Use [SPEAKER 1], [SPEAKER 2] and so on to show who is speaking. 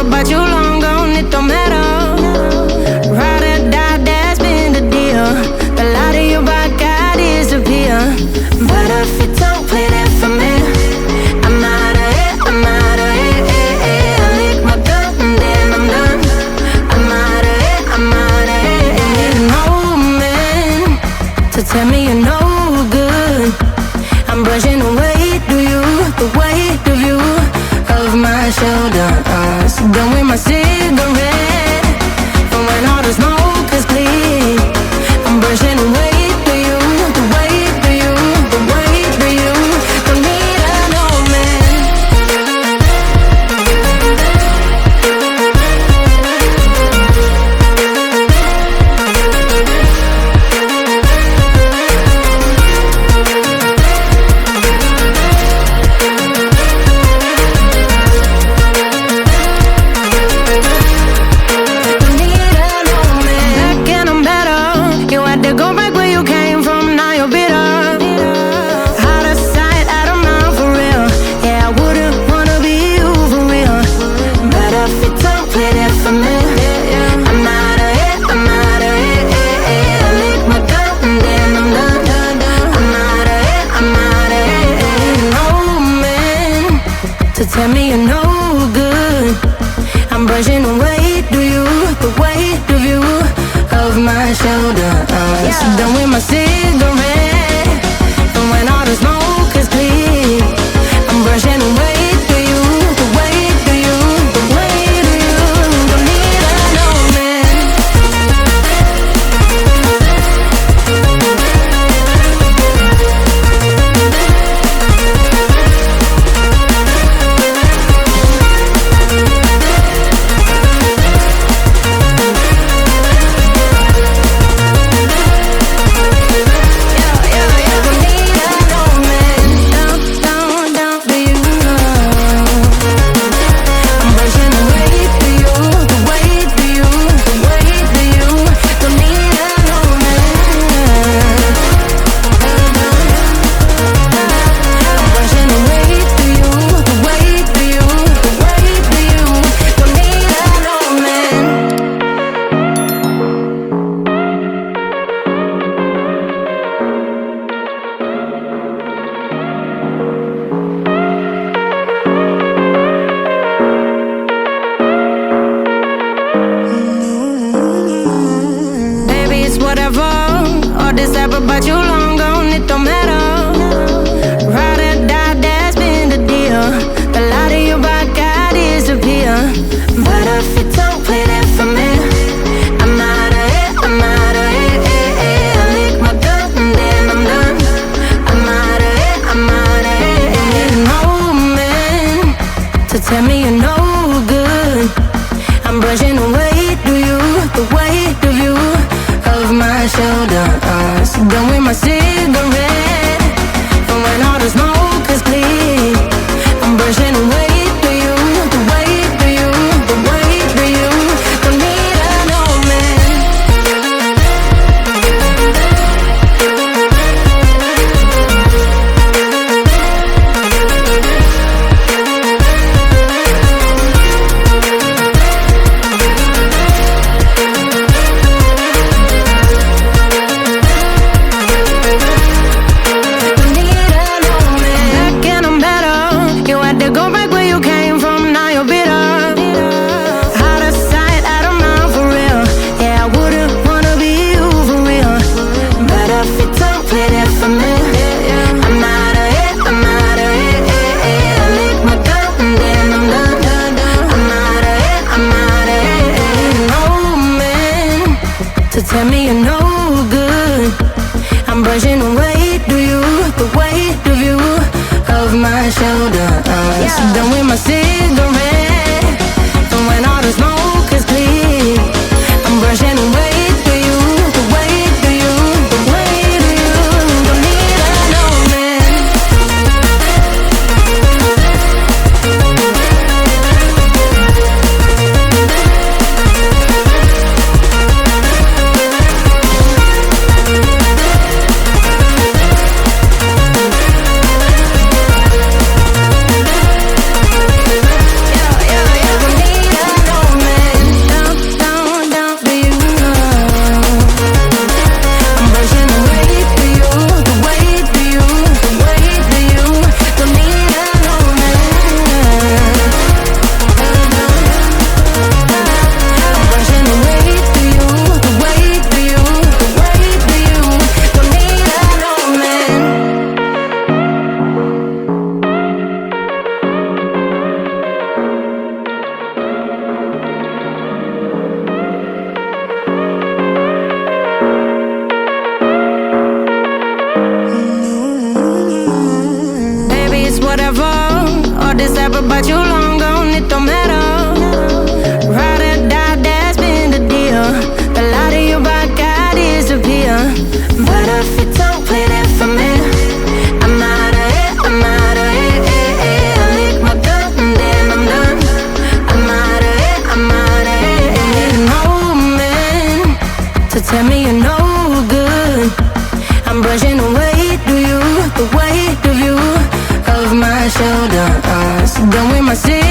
[SPEAKER 1] about you long gone, it don't matter. Ride or die, that's been the deal. The light of your back, I disappear. But if you don't play that for me, I'm out of it, I'm out of it. I lick my gun and then I'm done. I'm out of it, I'm out of it. You need an old man to tell me you're no good. I'm brushing away, the weight of you, of my shoulders. Done with my cigarette, and when all the smoke is clear, I'm brushing away the weight of you, the weight of you. Don't need an old man. Tell me you're no good. I'm brushing away the weight of you, of my shoulders. Done with my cigarette, and when all the smoke is clear, I'm brushing away the weight of you, the weight of you. Don't need an old man. But you long gone, it don't matter. Ride or die, that's been the deal. The light of your back, I disappear. But if you don't play that for me, I'm out of it, I'm out of it. I lick my gun and then I'm done. I'm out of it, I'm out of it. You need an old man to tell me you're no good. I'm brushing away the weight of you, of my shoulders. Done with my cigarette, and when all the smoke is clear, I'm brushing away the weight of you, the weight of you. Don't need an old man. Tell me you're no good. I'm brushing away the weight of you, of my shoulders. Done with my cigarette, and when all the smoke is clear, I'm brushing away the weight of you, the weight of you. Don't need an old man. my shoulder. Done with my city